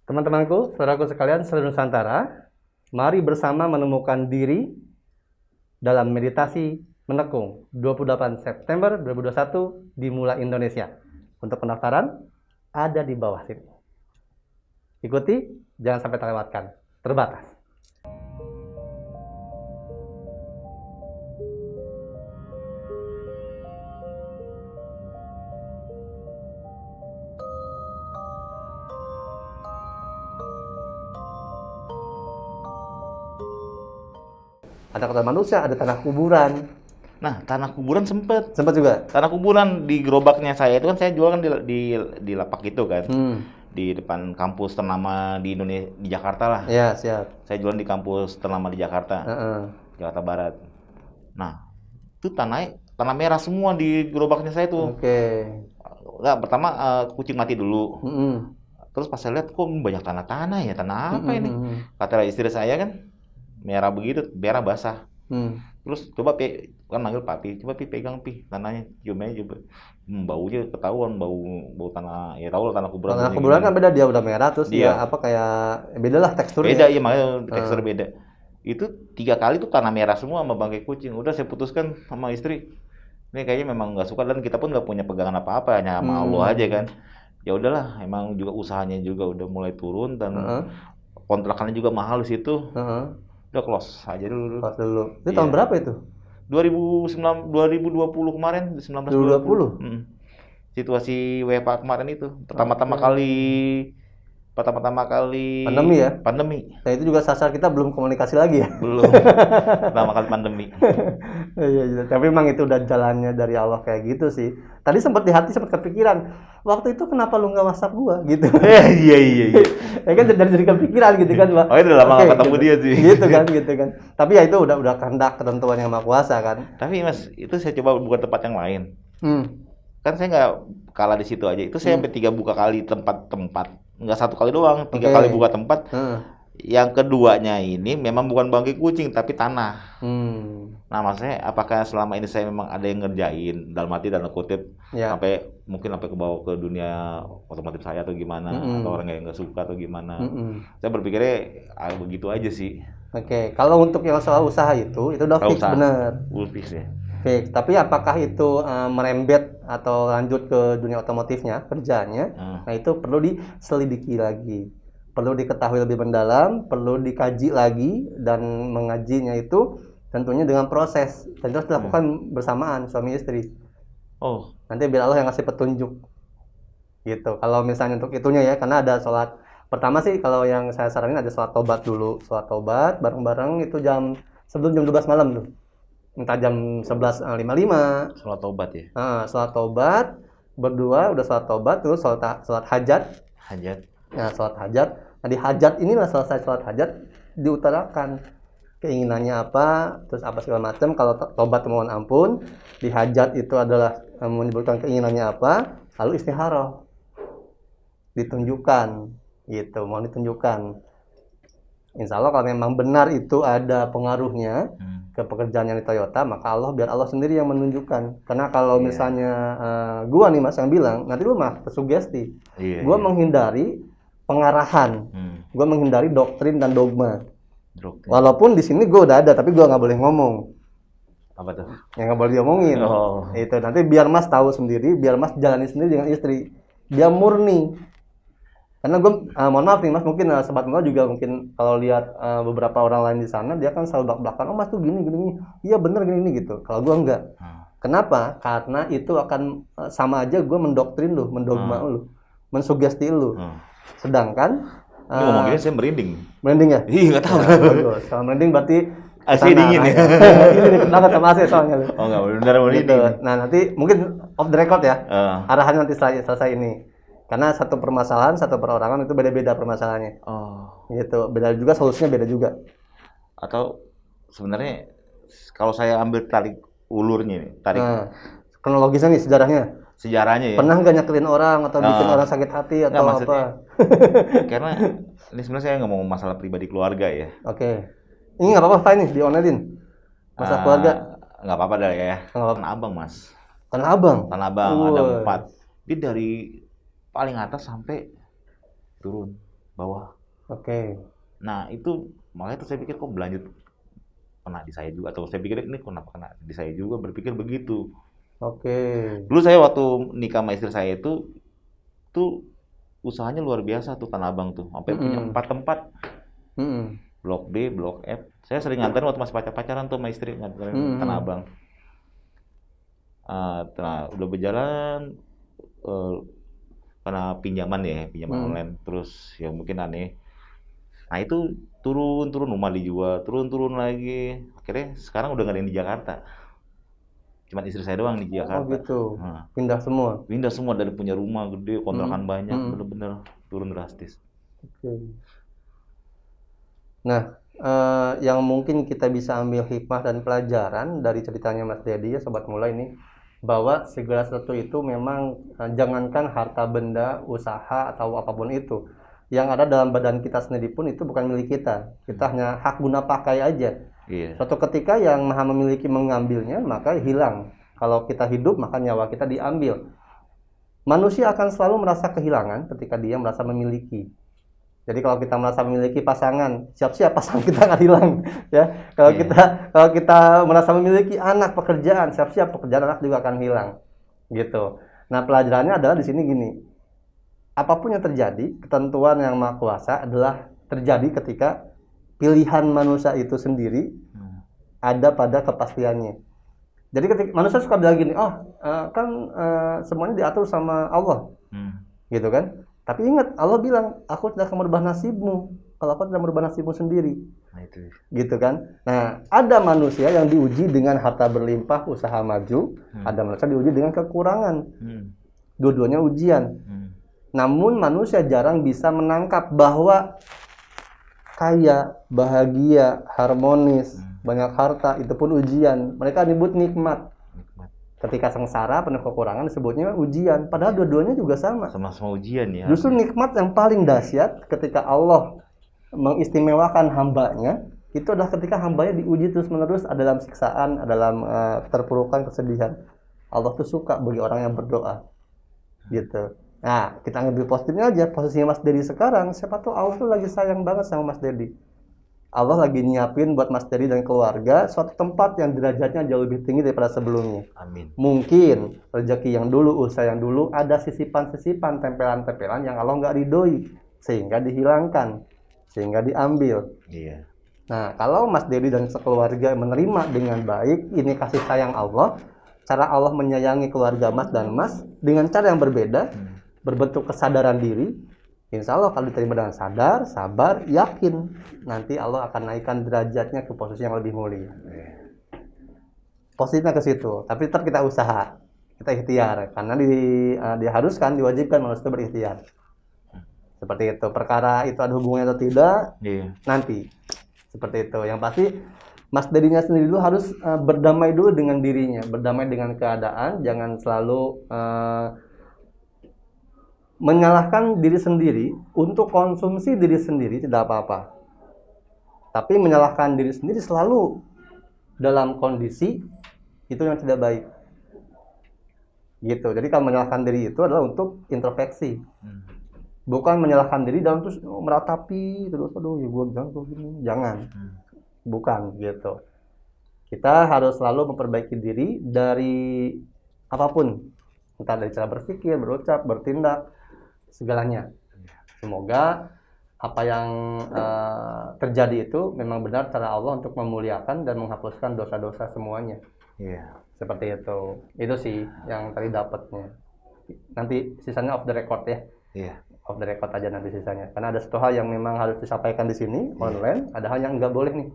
Teman-temanku, saudaraku sekalian seluruh Nusantara, mari bersama menemukan diri dalam meditasi menekung 28 September 2021 di Mula Indonesia. Untuk pendaftaran ada di bawah sini. Ikuti, jangan sampai terlewatkan. Terbatas. Ada kota manusia, ada tanah kuburan. Nah, tanah kuburan sempet. Sempat juga? Tanah kuburan di gerobaknya saya itu kan saya jual kan di lapak itu kan. Di depan kampus ternama di Indonesia, di Jakarta lah. Iya, siap. Saya jualan di kampus ternama di Jakarta. Jakarta Barat. Nah, itu tanah merah semua di gerobaknya saya tuh. Oke. Enggak, pertama kucing mati dulu. Terus pas saya lihat kok banyak tanah-tanah ya, tanah apa ini? Kata istri saya kan, merah begitu, merah basah. Terus coba kan manggil papi, coba pegang tanahnya, cium aja coba. Baunya ketahuan, bau tanah, ya tahu lah tanah kuburan. Tanah kuburan kan beda, dia udah merah terus dia apa kayak beda lah teksturnya. Beda ya, makanya tekstur beda. Itu 3 kali tuh tanah merah semua sama bangkai kucing. Udah saya putuskan sama istri, ini kayaknya memang nggak suka dan kita pun nggak punya pegangan apa-apa, hanya sama Allah aja kan. Ya udahlah, emang juga usahanya juga udah mulai turun dan kontrakannya juga mahal di situ. Udah close aja dulu. Close dulu. Itu tahun berapa itu? 2020 kemarin, 1920. Situasi WFH kemarin itu pertama-tama kali pandemi ya? Pandemi. Nah, itu juga sasar kita belum komunikasi lagi ya? Belum. Pertama kali pandemi. Iya, tapi memang itu udah jalannya dari Allah kayak gitu sih. Tadi sempat di hati sempat kepikiran, waktu itu kenapa lu nggak WhatsApp gua gitu? Iya. Ya kan dari kepikiran gitu kan, Pak. Oh, itu udah lama nggak ketemu dia sih. Gitu kan. Tapi ya itu udah kehendak ketentuan yang Maha Kuasa kan. Tapi Mas, itu saya coba buka tempat yang lain. Kan saya nggak kalah di situ aja. Itu saya sampai 3 buka kali tempat. Nggak 1 kali doang, 3 kali buka tempat. Yang keduanya ini memang bukan bangkai kucing tapi tanah. Nah, maksudnya apakah selama ini saya memang ada yang ngerjain dalam arti dalam kutip sampai kebawa ke dunia otomotif saya atau gimana, atau orang yang nggak suka atau gimana. Saya berpikirnya begitu aja sih. Oke, kalau untuk yang soal usaha itu udah fix bener. Fix ya. Fix. Tapi apakah itu merembet atau lanjut ke dunia otomotifnya, kerjaannya? Nah, itu perlu diselidiki lagi. Perlu diketahui lebih mendalam, perlu dikaji lagi, dan mengajinya itu tentunya dengan proses. Dan terus dilakukan bersamaan suami istri. Nanti biar Allah yang ngasih petunjuk. Gitu. Kalau misalnya untuk itunya ya, karena ada sholat. Pertama sih kalau yang saya saranin ada sholat tobat dulu. Sholat tobat bareng-bareng itu sebelum jam 12 malam tuh. Entah jam 11.55. Sholat tobat ya? Sholat tobat, berdua udah sholat tobat, terus sholat hajat. Nah, sholat hajat. Nah, di hajat inilah selesai sholat hajat diutarakan keinginannya apa, terus apa segala macam. Kalau tobat mohon ampun, di hajat itu adalah menyebutkan keinginannya apa, lalu istikharah ditunjukkan gitu, mohon ditunjukkan. Insya Allah kalau memang benar itu ada pengaruhnya ke pekerjaan yang di Toyota, maka biar Allah sendiri yang menunjukkan. Karena kalau misalnya gua nih Mas yang bilang, nanti lu mah tersugesti. Gua menghindari pengarahan, gua menghindari doktrin dan dogma. Walaupun di sini gua udah ada, tapi gua nggak boleh ngomong. Apa tuh? Yang nggak boleh diomongin. Itu nanti biar Mas tahu sendiri, biar Mas jalani sendiri dengan istri, biar murni. Karena gue, mohon maaf nih Mas, mungkin sobat Mula juga mungkin kalau lihat beberapa orang lain di sana, dia kan selalu belak-belakan, Mas tuh gini, iya bener gini gitu. Kalau gue enggak. Kenapa? Karena itu akan sama aja gue mendoktrin lu, mendogma lu, mensugesti lu. Sedangkan ini ngomongnya saya merinding. Merinding ya? Iya, nggak tahu. Bagus. Kalau merinding berarti AC dingin ya? Ini deket banget sama AC soalnya. Nggak, benar merinding. Gitu. Nah, nanti mungkin off the record ya, arahannya nanti selesai ini. Karena satu permasalahan, satu perorangan itu beda-beda permasalahannya. Gitu. Beda juga, solusinya beda juga. Atau sebenarnya kalau saya ambil tarik ulurnya nih, kronologisnya nih, sejarahnya ya. Pernah nggak nyakitin orang atau bikin orang sakit hati atau apa? Karena ini sebenarnya saya nggak mau masalah pribadi keluarga ya. Oke. Ini nggak apa-apa, fine nih, diomelin. Masalah keluarga. Nggak apa-apa dah ya. Tanah Abang, Mas. Tanah Abang? Tanah Abang, ada 4. Dia dari paling atas sampai turun. bawah. Oke. Nah itu makanya tuh saya pikir kok berlanjut kena di saya juga, atau saya pikir ini kenapa kena di saya juga, berpikir begitu. Oke. Dulu saya waktu nikah sama istri saya itu tuh usahanya luar biasa tuh Tanah Abang tuh, sampai punya 4 tempat. Blok B, Blok F. Saya sering nganterin waktu masih pacaran tuh sama istri, nganterin Tanah Abang. Nah, udah berjalan karena pinjaman online, terus ya mungkin aneh. Nah itu turun rumah dijual, turun lagi. Akhirnya sekarang udah nggak ada yang di Jakarta. Cuma istri saya doang di Jakarta. Oh gitu. Nah, pindah semua. Pindah semua, dari punya rumah gede, kontrakan banyak, bener-bener turun drastis. Oke. Nah, yang mungkin kita bisa ambil hikmah dan pelajaran dari ceritanya Mas Dedi ya Sobat Mula ini, bahwa segala sesuatu itu memang jangankan harta benda, usaha atau apapun itu, yang ada dalam badan kita sendiri pun itu bukan milik kita. Kita hanya hak guna pakai aja. Suatu ketika yang Maha memiliki mengambilnya, maka hilang. Kalau kita hidup, maka nyawa kita diambil. Manusia akan selalu merasa kehilangan ketika dia merasa memiliki. Jadi kalau kita merasa memiliki pasangan, siap-siap pasangan kita akan hilang, ya. Kalau kita merasa memiliki anak, pekerjaan, siap-siap pekerjaan anak juga akan hilang, gitu. Nah pelajarannya adalah di sini gini, apapun yang terjadi, ketentuan yang Maha Kuasa adalah terjadi ketika pilihan manusia itu sendiri ada pada kepastiannya. Jadi ketika manusia suka bilang gini, semuanya diatur sama Allah, gitu kan? Tapi ingat, Allah bilang, aku tidak akan merubah nasibmu kalau aku tidak merubah nasibmu sendiri. Nah, itu. Gitu kan? Nah, ada manusia yang diuji dengan harta berlimpah, usaha maju. Ada manusia diuji dengan kekurangan. Dua-duanya ujian. Namun manusia jarang bisa menangkap bahwa kaya, bahagia, harmonis, banyak harta, itu pun ujian. Mereka nyebut nikmat. Ketika sengsara, penuh kekurangan, disebutnya ujian. Padahal dua-duanya juga sama. Sama-sama ujian ya. Justru nikmat yang paling dahsyat ketika Allah mengistimewakan hambanya, itu adalah ketika hambanya diuji terus-menerus, ada dalam siksaan, ada dalam terpurukan, kesedihan. Allah tuh suka bagi orang yang berdoa. Gitu. Nah, kita ambil positifnya aja. Posisinya Mas Dedi sekarang, siapa tahu Allah tuh lagi sayang banget sama Mas Dedi. Allah lagi nyiapin buat Mas Dedi dan keluarga suatu tempat yang derajatnya jauh lebih tinggi daripada sebelumnya. Amin. Mungkin rezeki yang dulu, usaha yang dulu, ada sisipan-sisipan, tempelan-tempelan yang Allah nggak ridhoi, sehingga dihilangkan, sehingga diambil. Iya. Nah, kalau Mas Dedi dan sekeluarga menerima dengan baik, ini kasih sayang Allah, cara Allah menyayangi keluarga Mas dan Mas dengan cara yang berbeda, berbentuk kesadaran diri. Insya Allah kalau diterima dengan sadar, sabar, yakin, nanti Allah akan naikkan derajatnya ke posisi yang lebih mulia. Positifnya ke situ, tapi tetap kita usaha, kita ikhtiar, karena diharuskan, diwajibkan manusia berikhtiar. Seperti itu. Perkara itu ada hubungannya atau tidak, nanti. Seperti itu. Yang pasti Mas Dedinya sendiri dulu harus berdamai dulu dengan dirinya, berdamai dengan keadaan, jangan selalu menyalahkan diri sendiri untuk konsumsi diri sendiri tidak apa-apa. Tapi menyalahkan diri sendiri selalu dalam kondisi itu yang tidak baik. Gitu. Jadi kalau menyalahkan diri itu adalah untuk introspeksi. Bukan menyalahkan diri dalam terus meratapi terus aduh ya gua gini. Jangan. Bukan gitu. Kita harus selalu memperbaiki diri dari apapun. Entah dari cara berpikir, berucap, bertindak, segalanya. Semoga apa yang terjadi itu memang benar cara Allah untuk memuliakan dan menghapuskan dosa-dosa semuanya. Seperti itu. Itu sih yang tadi dapatnya. Nanti sisanya off the record ya. Off the record aja nanti sisanya. Karena ada satu hal yang memang harus disampaikan di sini online, ada hal yang nggak boleh nih.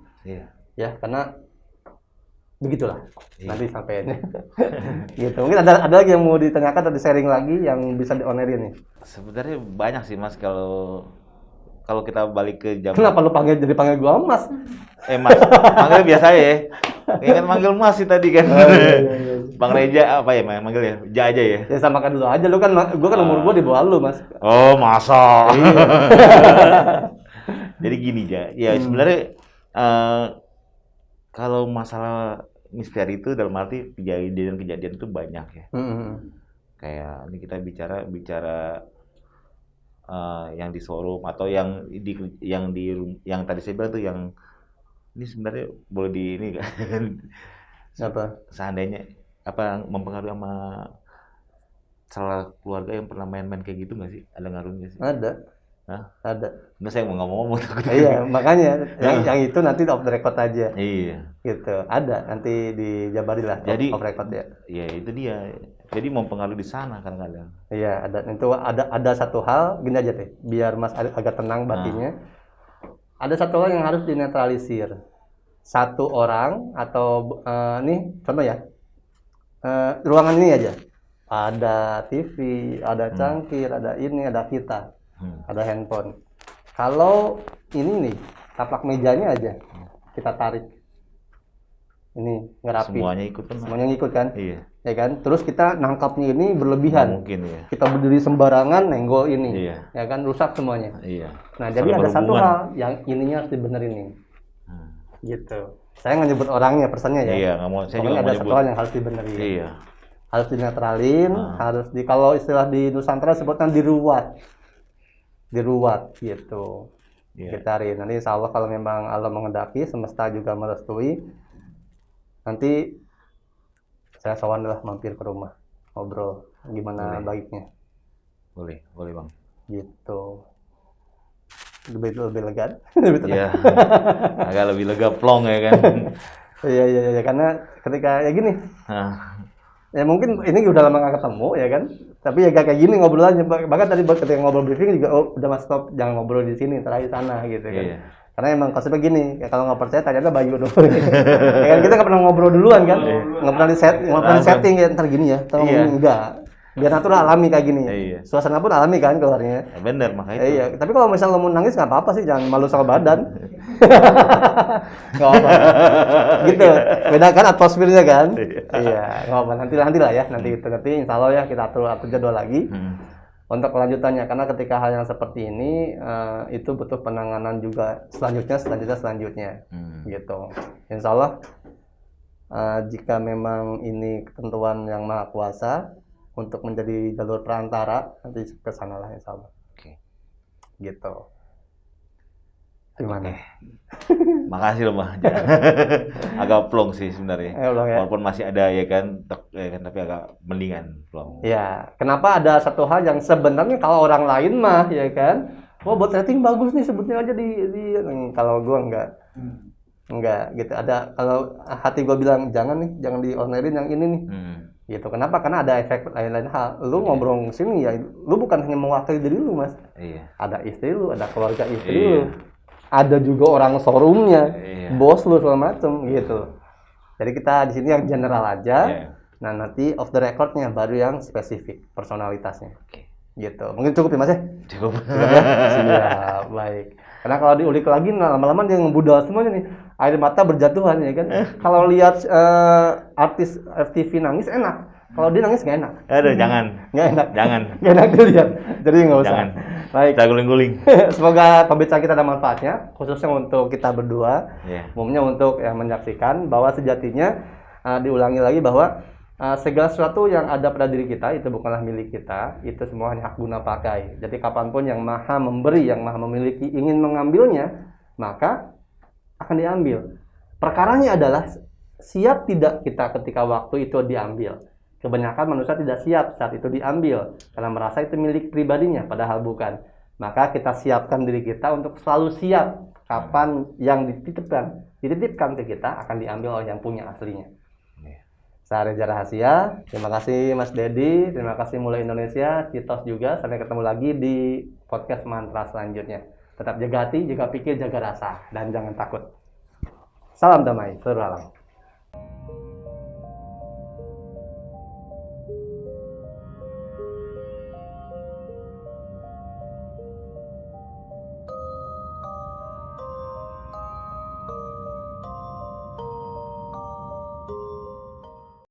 Ya, karena begitulah. Nanti sampainya. Gitu. Mungkin ada lagi yang mau ditanyakan atau di-sharing lagi yang bisa di-onerin nih. Sebenarnya banyak sih Mas, kalau kita balik ke zaman. Kenapa lu jadi panggil gua Mas? Mas, manggil biasa ya. Ini kan manggil Mas sih tadi kan. Bang Reja apa ya manggil ya? Ja aja ya. Ya samakan dulu aja, lu kan gua kan umur gua di bawah lu, Mas. Oh, masa. Jadi gini Ja. Ya sebenarnya kalau masalah misteri itu dalam arti kejadian itu banyak ya. Kayak ini kita bicara yang di showroom atau yang yang tadi saya bilang tuh yang ini sebenarnya boleh di ini kan Apa? Seandainya apa mempengaruhi sama salah keluarga yang pernah main-main kayak gitu nggak sih? Ada ngaruhnya nggak sih? Ada. Hah? Ada. Nggak, saya mau ngomong takut. Iya, makanya yang itu nanti off the record aja. Iya. Gitu. Ada, nanti dijabari lah Jadi off record ya. Iya, itu dia. Jadi mempengaruhi di sana kadang-kadang. Iya, ada satu hal gini aja deh, biar Mas agak tenang batinnya. Ada satu hal yang harus dinetralisir. Satu orang atau nih contoh ya. Ruangan ini aja. Ada TV, ada cangkir, ada ini, ada kita. Ada handphone. Kalau ini nih, taplak mejanya aja kita tarik. Ini ngerapi. Semuanya ikut kan? Semuanya ngikut kan? Iya. Ya kan? Terus kita nangkapnya ini berlebihan. Mungkin ya. Kita berdiri sembarangan nenggol ini. Iya. Ya kan rusak semuanya. Iya. Nah, jadi ada satu hal yang ininya harus dibenerin nih. Gitu. Saya nggak nyebut orangnya, personnya ya. Iya, nggak mau. Saya juga ada satu hal yang harus dibenerin. Iya. Harus dinetralin, harus kalau istilah di Nusantara sebutnya diruat. Diruat gitu. Iya. Gitarin. Nanti insya Allah kalau memang Allah mengendaki, semesta juga merestui, nanti saya sowan lah mampir ke rumah ngobrol gimana baiknya. Boleh Bang. Gitu. Lebih lega. Iya. Agak lebih lega plong ya kan. Iya karena ketika ya gini. Ya mungkin ini udah lama nggak ketemu ya kan. Tapi ya kayak gini ngobrolannya. Bahkan tadi ketika ngobrol briefing juga udah Mas stop, jangan ngobrol di sini, terakhir sana gitu kan. Iya. Karena emang konsepnya gini, ya kalau nggak percaya tanya Bayu dulu. Ya kan kita nggak pernah ngobrol duluan kan. Nggak pernah di setting ya ntar gini ya. Enggak. Biar natural, alami kayak gini. Iya. Suasana pun alami kan keluarnya. Ya, bener makanya. Iya, tapi kalau misalnya mau nangis nggak apa-apa sih, jangan malu sama badan. Nggak apa. Gitu. Beda kan atmosfernya kan? Iya, nggak apa. Nanti lah ya, nanti insya Allah ya kita atur jadwal lagi. Untuk kelanjutannya, karena ketika hal yang seperti ini itu butuh penanganan juga selanjutnya gitu. Insya Allah jika memang ini ketentuan yang maha kuasa untuk menjadi jalur perantara, nanti ke sana lah insya Allah. Oke. Gitu. Gimana? Makasih loh Mah. Agak plong sih sebenarnya. Ya. Walaupun masih ada ya kan, tapi agak mendingan plong. Ya, kenapa ada satu hal yang sebenarnya kalau orang lain mah ya kan, buat rating bagus nih sebutnya aja di kalau gua enggak gitu. Ada kalau hati gua bilang jangan di onerin yang ini nih. Gitu. Kenapa? Karena ada efek lain-lain hal. Lu ngobrol sini ya, lu bukan hanya mewakili diri lu, Mas. Iya. Ada istri lu, ada keluarga istri lu. Ada juga orang showroomnya, bos lu segala macem gitu. Jadi kita di sini yang general aja. Nah, nanti off the recordnya baru yang spesifik personalitasnya. Gitu. Mungkin cukup ya, Mas ya? Cukup. Ya? Siap, baik. Karena kalau diulik lagi lama-lama dia ngebudal semuanya nih. Air mata berjatuhan ya kan. Kalau lihat artis FTV nangis enak. Kalau dia nangis nggak enak. Aduh, jangan. Nggak enak. Jangan. Nggak enak dilihat. Jadi nggak usah. Jangan. Baik. Kita guling-guling. Semoga pembicaraan kita ada manfaatnya, khususnya untuk kita berdua. Umumnya untuk yang menyaksikan bahwa sejatinya diulangi lagi bahwa segala sesuatu yang ada pada diri kita itu bukanlah milik kita, itu semua hanya hak guna pakai. Jadi kapanpun yang maha memberi, yang maha memiliki ingin mengambilnya, maka akan diambil. Perkaranya adalah siap tidak kita ketika waktu itu diambil. Kebanyakan manusia tidak siap saat itu diambil karena merasa itu milik pribadinya, padahal bukan. Maka kita siapkan diri kita untuk selalu siap kapan yang dititipkan ke kita akan diambil oleh yang punya aslinya. Saya Reza Rahasia, terima kasih Mas Dedi, terima kasih Mulai Indonesia, Citos juga. Sampai ketemu lagi di podcast mantra selanjutnya. Tetap jaga hati, jaga pikir, jaga rasa, dan jangan takut. Salam damai, seluruh alam.